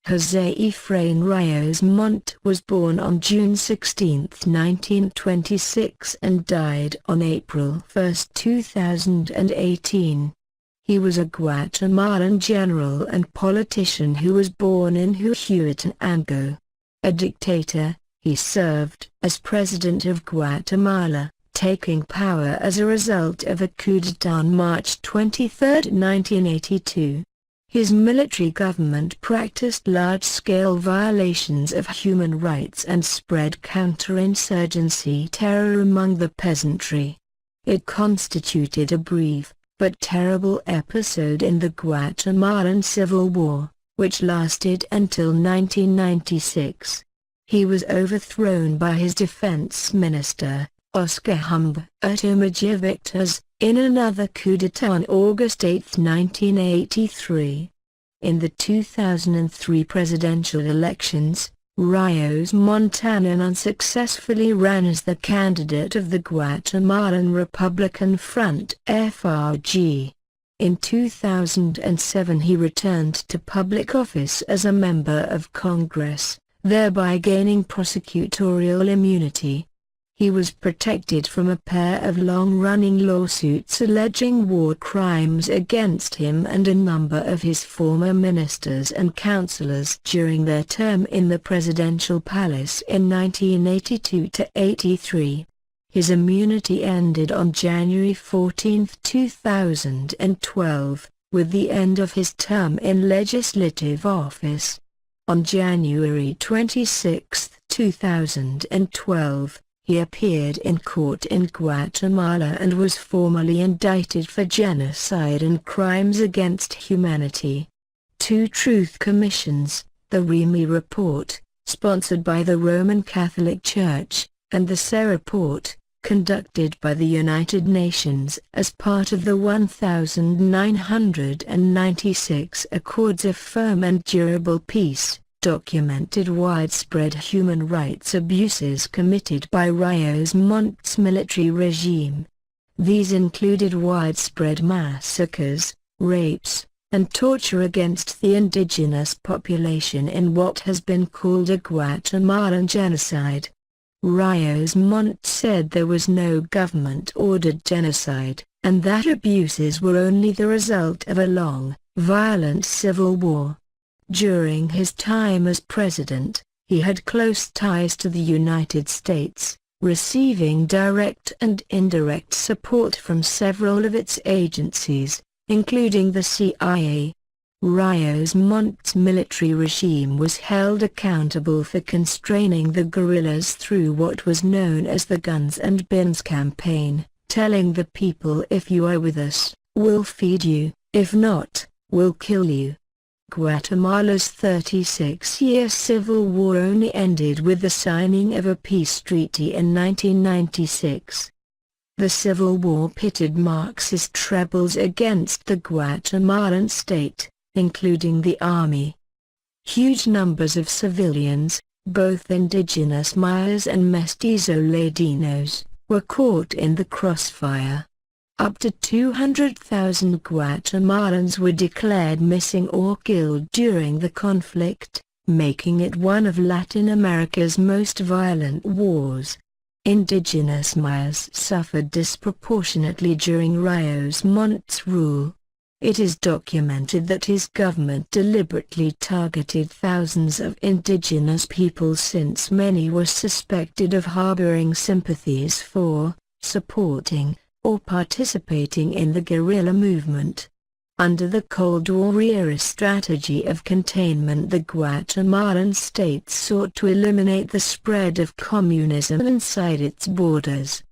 José Efraín Ríos Montt was born on June 16, 1926 and died on April 1, 2018. He was a Guatemalan general and politician who was born in Huehuetenango. A dictator, he served as president of Guatemala, taking power as a result of a coup d'état on March 23, 1982. His military government practiced large-scale violations of human rights and spread counterinsurgency terror among the peasantry. It constituted a brief, but terrible episode in the Guatemalan Civil War, which lasted until 1996. He was overthrown by his defense minister, Oscar Humberto Victors, in another coup d'état on August 8, 1983. In the 2003 presidential elections, Ríos Montt unsuccessfully ran as the candidate of the Guatemalan Republican Front (FRG). In 2007 he returned to public office as a member of Congress, thereby gaining prosecutorial immunity. He was protected from a pair of long-running lawsuits alleging war crimes against him and a number of his former ministers and councillors during their term in the presidential palace in 1982–83. His immunity ended on January 14, 2012, with the end of his term in legislative office. On January 26, 2012, he appeared in court in Guatemala and was formally indicted for genocide and crimes against humanity. Two truth commissions, the REMI report, sponsored by the Roman Catholic Church, and the SE report, conducted by the United Nations as part of the 1996 Accords of Firm and Durable Peace, documented widespread human rights abuses committed by Ríos Montt's military regime. These included widespread massacres, rapes, and torture against the indigenous population in what has been called a Guatemalan genocide. Ríos Montt said there was no government-ordered genocide, and that abuses were only the result of a long, violent civil war. During his time as president, he had close ties to the United States, receiving direct and indirect support from several of its agencies, including the CIA. Ríos Montt's military regime was held accountable for constraining the guerrillas through what was known as the Guns and Bins campaign, telling the people, if you are with us, we'll feed you, if not, we'll kill you. Guatemala's 36-year civil war only ended with the signing of a peace treaty in 1996. The civil war pitted Marxist rebels against the Guatemalan state, including the army. Huge numbers of civilians, both indigenous Mayas and Mestizo Ladinos, were caught in the crossfire. Up to 200,000 Guatemalans were declared missing or killed during the conflict, making it one of Latin America's most violent wars. Indigenous Mayas suffered disproportionately during Ríos Montt's rule. It is documented that his government deliberately targeted thousands of indigenous people since many were suspected of harboring sympathies for, supporting, or participating in the guerrilla movement. Under the Cold War-era strategy of containment, the Guatemalan state sought to eliminate the spread of communism inside its borders.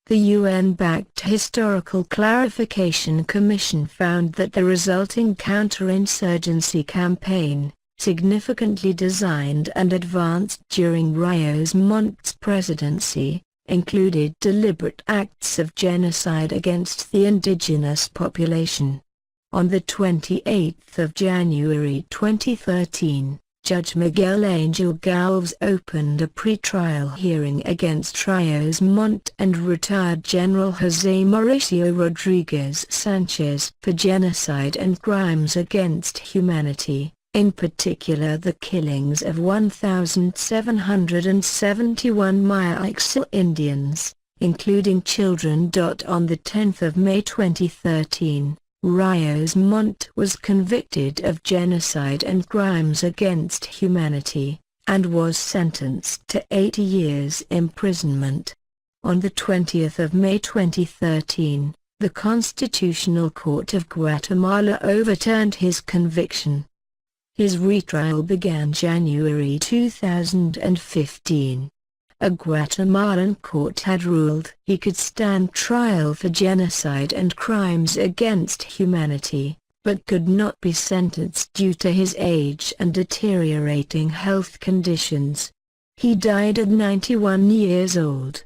The UN-backed Historical Clarification Commission found that the resulting counterinsurgency campaign, significantly designed and advanced during Ríos Montt's presidency, included deliberate acts of genocide against the indigenous population. On the 28th of January 2013, Judge Miguel Angel Galvez opened a pre-trial hearing against Ríos Montt and retired General José Mauricio Rodríguez Sánchez for genocide and crimes against humanity, in particular the killings of 1,771 Maya-Ixil Indians, including children. On the 10th of May 2013, Ríos Montt was convicted of genocide and crimes against humanity, and was sentenced to 80 years imprisonment. On the 20th of May 2013, the Constitutional Court of Guatemala overturned his conviction. His retrial began January 2015. A Guatemalan court had ruled he could stand trial for genocide and crimes against humanity, but could not be sentenced due to his age and deteriorating health conditions. He died at 91 years old.